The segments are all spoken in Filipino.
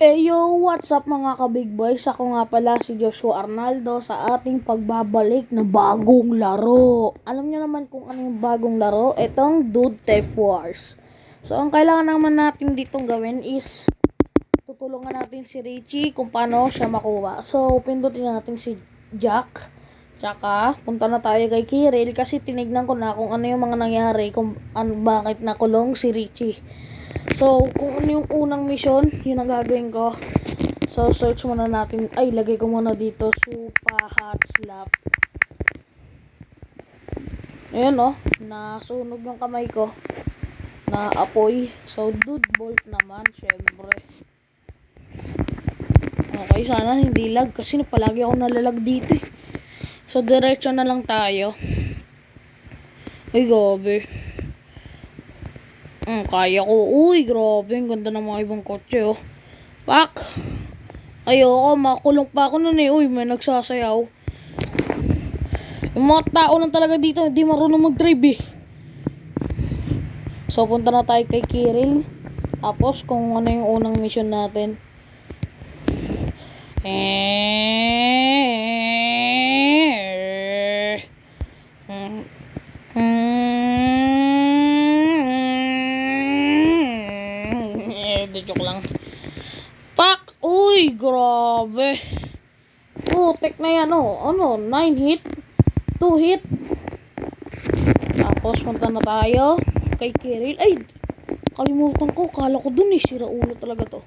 Yo, what's up mga ka-big boys? Ako nga pala si Joshua Arnaldo sa ating pagbabalik na bagong laro. Alam niyo naman kung ano yung bagong laro? Itong Dude Theft Wars. So, ang kailangan naman natin ditong gawin is tutulungan natin si Richie kung paano siya makuha. So, pindutin natin si Jack. Tsaka, punta na tayo kay Kiril kasi tinignan ko na kung ano yung mga nangyari, kung bakit nakulong si Richie. So, kung ano yung unang mission, yun ang gagawin ko. So, search muna natin. Ay, lagay ko muna dito. Supa hot slap. Ayan o. Nasunog yung kamay ko. Na apoy. So, dude bolt naman. Syempre. Okay, sana hindi lag. Kasi palagi ako nalalag dito eh. So, diretso na lang tayo. Ay, gabi. Kaya ko. Uy, grabe. Ang ganda ng mga ibang kotse, oh. Pak! Ayoko, makulong pa ako nun eh. Uy, may nagsasayaw. Yung mga tao lang talaga dito, hindi marunong mag-drive eh. So, punta na tayo kay Kiril. Tapos, kung ano yung unang mission natin. Joke lang. Pak! Uy, grabe. Tek na yan, oh. Ano, 9 hit? 2 hit? Tapos, punta na tayo kay Kiril. Ay, kalimutan ko. Kala ko dun eh. Sira ulo talaga to.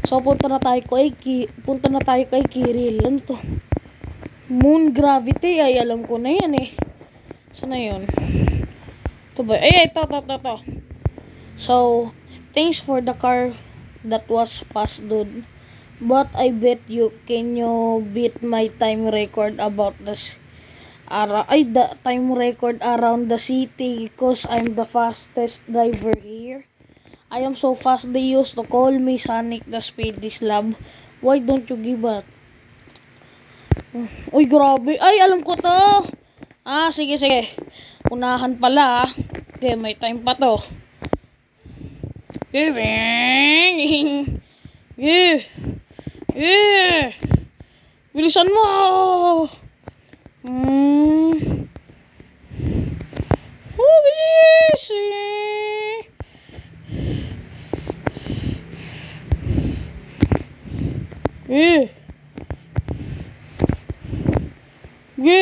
So, punta na tayo kay Kiril. Ano to? Moon Gravity. Ay, alam ko na yan eh. Saan na yun? Ito ba? Ay, ito. So, thanks for the car that was fast, dude. But I bet you beat my time record about this the time record around the city because I'm the fastest driver here. I am so fast they used to call me Sonic the Speedy Slab. Why don't you give up? Uy, grabe. Ay, alam ko to. Sige. Unahan pala. Okay, may time pa to. Bilisan mo. Bilis.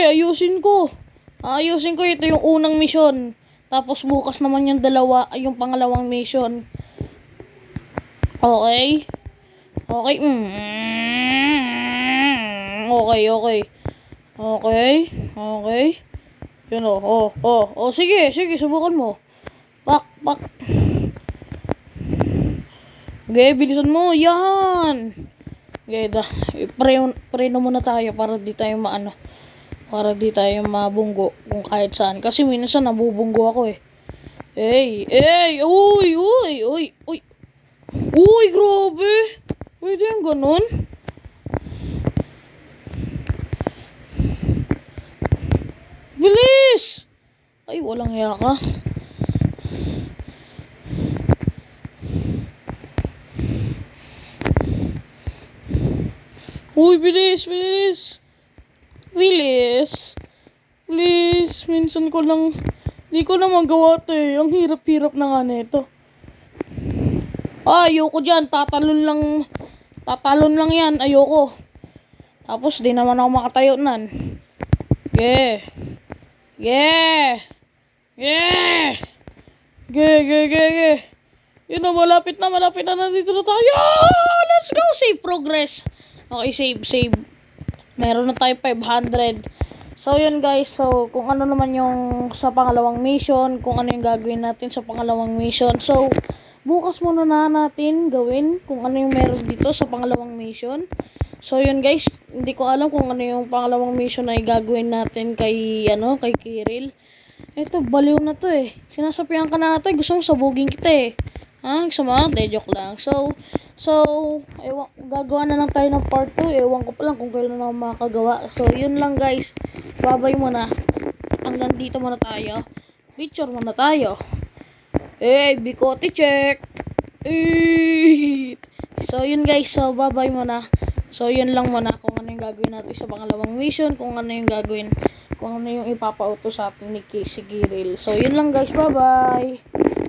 Ayusin ko. Ito yung unang mission. Tapos bukas naman yung yung pangalawang mission. Okay. Okay. Yun sige, subukan mo. Pak. Okay, bilisan mo. Yan. Okay, preno muna tayo para di tayo mabunggo kung kahit saan. Kasi minsan nabubunggo ako eh. Uy, grabe. Pwede yung ganun. Bilis! Ay, walang yaka. Uy, bilis. Please, minsan ko lang, di ko na magawa to eh. Ang hirap-hirap na nga nito. Ayoko dyan. Tatalon lang yan. Ayoko. Tapos, di naman ako makatayo nan. Yeah. Yun na, malapit na. Nandito na tayo. Let's go. Save progress. Okay, save. Meron na tayo 500. So, yun guys. So, kung ano naman yung sa pangalawang mission. Kung ano yung gagawin natin sa pangalawang mission. So, bukas muna na natin gawin kung ano yung meron dito sa pangalawang mission. So, yun guys. Hindi ko alam kung ano yung pangalawang mission ay gagawin natin kay Kiril. Ito, baliw na to eh. Sinasapihan ka na ito. Gusto mo sabugin kita eh. Gusto mo? Joke lang. So, gagawa na lang tayo ng part 2. Ewan ko pa lang kung kailan ako makagawa. So, yun lang guys. Babay muna. Hanggang dito muna tayo. Picture muna tayo. Bikote check. So, yun guys. So, bye-bye muna. So, yun lang muna kung ano yung gagawin natin sa pangalawang mission. Kung ano yung gagawin. Kung ano yung ipapauto sa atin ni si Kiril. So, yun lang guys. Bye-bye.